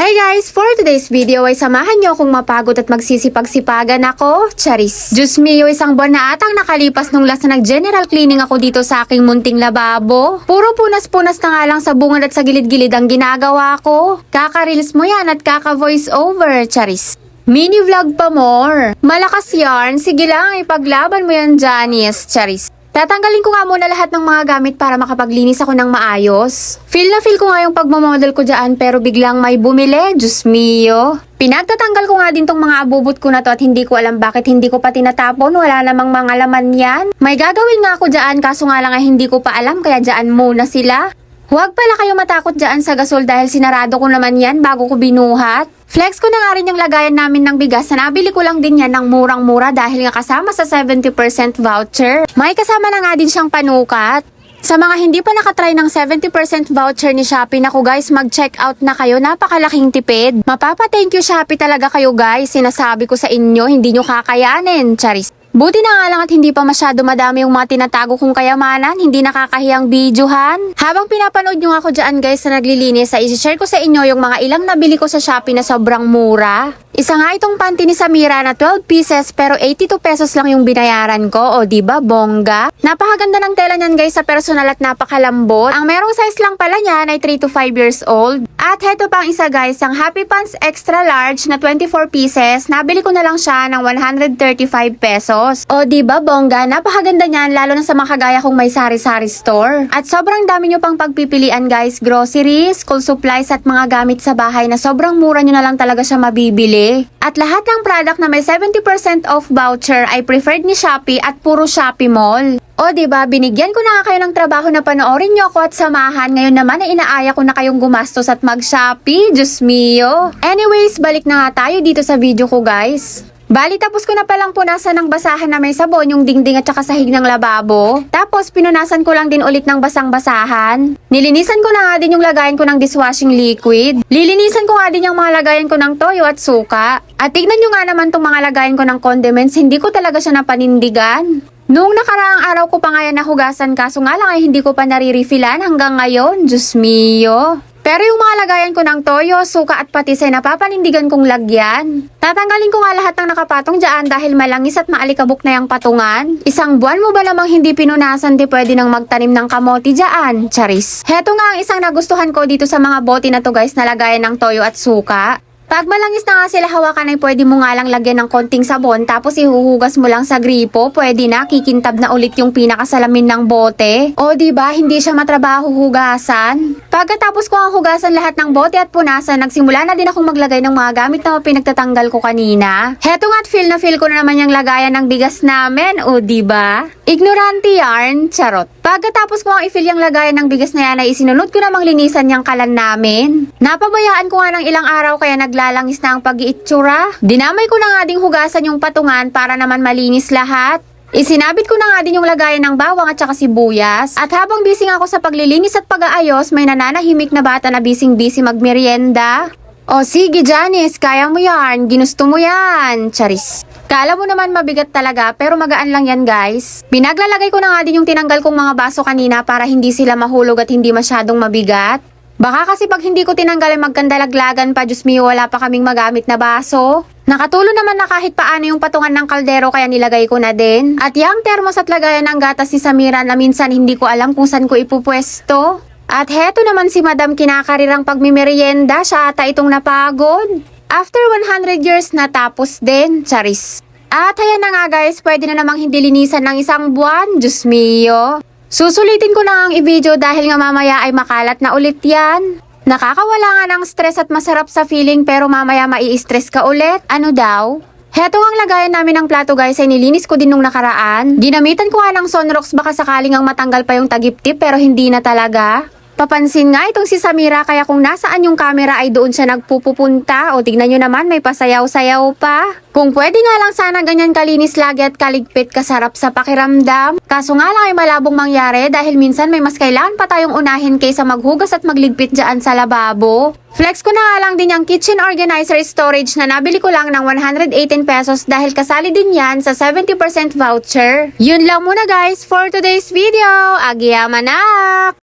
Hey guys! For today's video ay samahan niyo akong mapagod at magsisipag-sipagan ako. Charis! Diyos mio, isang buwan na atang nakalipas nung last na nag-general cleaning ako dito sa aking munting lababo. Puro punas-punas na nga lang sa bungad at sa gilid-gilid ang ginagawa ko. Kaka-reels mo yan at kaka-voice over. Charis! Mini vlog pa more. Malakas yarn. Sige lang, ipaglaban mo yan, Janice. Charis! Tatanggalin ko nga muna lahat ng mga gamit para makapaglinis ako ng maayos. Feel na feel ko nga yung pagmamodel ko dyan pero biglang may bumili. Diyos mio. Pinagtatanggal ko nga din tong mga abubot ko na to at hindi ko alam bakit hindi ko pa tinatapon. Wala namang mga laman yan. May gagawin nga ako dyan kaso nga lang ay hindi ko pa alam kaya dyan muna sila. Huwag pala kayo matakot dyan sa gasol dahil sinarado ko naman yan bago ko binuhat. Flex ko na nga rin yung lagayan namin ng bigas na nabili ko lang din yan ng murang-mura dahil nga kasama sa 70% voucher. May kasama na nga din siyang panukat. Sa mga hindi pa nakatry ng 70% voucher ni Shopee, naku guys, mag-check out na kayo. Napakalaking tipid. Mapapa-thank you Shopee talaga kayo guys. Sinasabi ko sa inyo, hindi nyo kakayanin. Charis. Buti na nga lang at hindi pa masyado madami yung mga tinatago kong kayamanan, hindi nakakahiyang videohan. Habang pinapanood nyo ako dyan guys na naglilinis, ay isi-share ko sa inyo yung mga ilang nabili ko sa Shopee na sobrang mura. Isa nga itong panty ni Samira na 12 pieces pero 82 pesos lang yung binayaran ko. O diba, bongga? Napakaganda ng tela niyan guys sa personal at napakalambot. Ang merong size lang pala niyan ay 3 to 5 years old. At heto pang isa guys, ang Happy Pants Extra Large na 24 pieces. Nabili ko na lang siya ng 135 pesos. O diba, bongga? Napakaganda niyan lalo na sa mga kagaya kong may sari-sari store. At sobrang dami nyo pang pagpipilian guys. Groceries, school supplies at mga gamit sa bahay na sobrang mura nyo na lang talaga siya mabibili. At lahat ng product na may 70% off voucher ay preferred ni Shopee at puro Shopee Mall. O diba, binigyan ko na nga kayo ng trabaho na panoorin nyo ako at samahan. Ngayon naman ay inaaya ko na kayong gumastos at mag-Shopee. Diyos mio. Anyways, balik na nga tayo dito sa video ko guys. Bali, tapos ko na palang punasan ng basahan na may sabon yung dingding at saka sahig ng lababo. Tapos, pinunasan ko lang din ulit ng basang-basahan. Nilinisan ko na nga din yung lagayan ko ng dishwashing liquid. Lilinisan ko nga din yung mga lagayan ko ng toyo at suka. At tignan nyo nga naman tong mga lagayan ko ng condiments, hindi ko talaga siya napanindigan. Noong nakaraang araw ko pa nga yan nahugasan kaso nga lang ay hindi ko pa nare-refillan hanggang ngayon. Diyos mio. Pero yung mga lagayan ko ng toyo, suka at patis ay napapanindigan kong lagyan. Tatanggalin ko nga lahat ng nakapatong dyan dahil malangis at maalikabok na yung patungan. Isang buwan mo ba namang hindi pinunasan di pwede nang magtanim ng kamote dyan? Charis. Heto nga ang isang nagustuhan ko dito sa mga bote na to guys na lagayan ng toyo at suka. Pag malangis na nga sila hawakan ay pwede mo nga lang lagyan ng konting sabon tapos ihuhugas mo lang sa gripo. Pwede na, kikintab na ulit yung pinakasalamin ng bote. O diba, hindi siya matrabaho hugasan. Pagkatapos ko ang hugasan lahat ng bote at punasan, nagsimula na din akong maglagay ng mga gamit na pinagtatanggal ko kanina. Heto nga't feel na feel ko na naman yung lagayan ng bigas namin. O diba? Ignorante yarn, charot. Pagkatapos ko ang i-fill yung lagayan ng bigas na yan ay isinunod ko namang linisan yung kalan namin. Napabayaan ko nga ng ilang araw kaya naglalangis na ang pag-iitsura. Dinamay ko na nga ding hugasan yung patungan para naman malinis lahat. Isinabit ko na nga din yung lagayan ng bawang at saka sibuyas. At habang busy nga ako sa paglilinis at pag-aayos, may nananahimik na bata na busy magmerienda. O sige Janice, kaya mo yan, ginusto mo yan, Charis. Kala mo naman mabigat talaga pero magaan lang yan guys. Pinaglalagay ko na nga din yung tinanggal kong mga baso kanina para hindi sila mahulog at hindi masyadong mabigat. Baka kasi pag hindi ko tinanggal ay magkandalaglagan pa, Diyos mio, wala pa kaming magamit na baso. Nakatulo naman na kahit paano yung patungan ng kaldero kaya nilagay ko na din. At yung termos at lagayan ng gatas ni Samira na minsan hindi ko alam kung saan ko ipupwesto. At heto naman si Madam kinakarirang pagmimerienda, siya ata itong napagod. After 100 years natapos din, Charis. At ayan na nga guys, pwede na namang hindi linisan ng isang buwan, Diyos mio. Susulitin ko na ang i-video dahil nga mamaya ay makalat na ulit yan. Nakakawala nga ng stress at masarap sa feeling pero mamaya mai-stress ka ulit. Ano daw? Heto ang lagayan namin ng plato guys ay nilinis ko din nung nakaraan. Ginamitan ko nga ng Sunrox baka sakaling ang matanggal pa yung tagip-tip pero hindi na talaga. Papansin nga itong si Samira kaya kung nasaan yung camera ay doon siya nagpupunta. O tignan nyo naman may pasayaw-sayaw pa. Kung pwede nga lang sana ganyan kalinis lagi at kaligpit kasarap sa pakiramdam. Kaso nga lang ay malabong mangyari dahil minsan may mas kailangan pa tayong unahin kaysa maghugas at magligpit dyan sa lababo. Flex ko na nga lang din yung kitchen organizer storage na nabili ko lang ng 118 pesos dahil kasali din yan sa 70% voucher. Yun lang muna guys for today's video. Agiyaman na!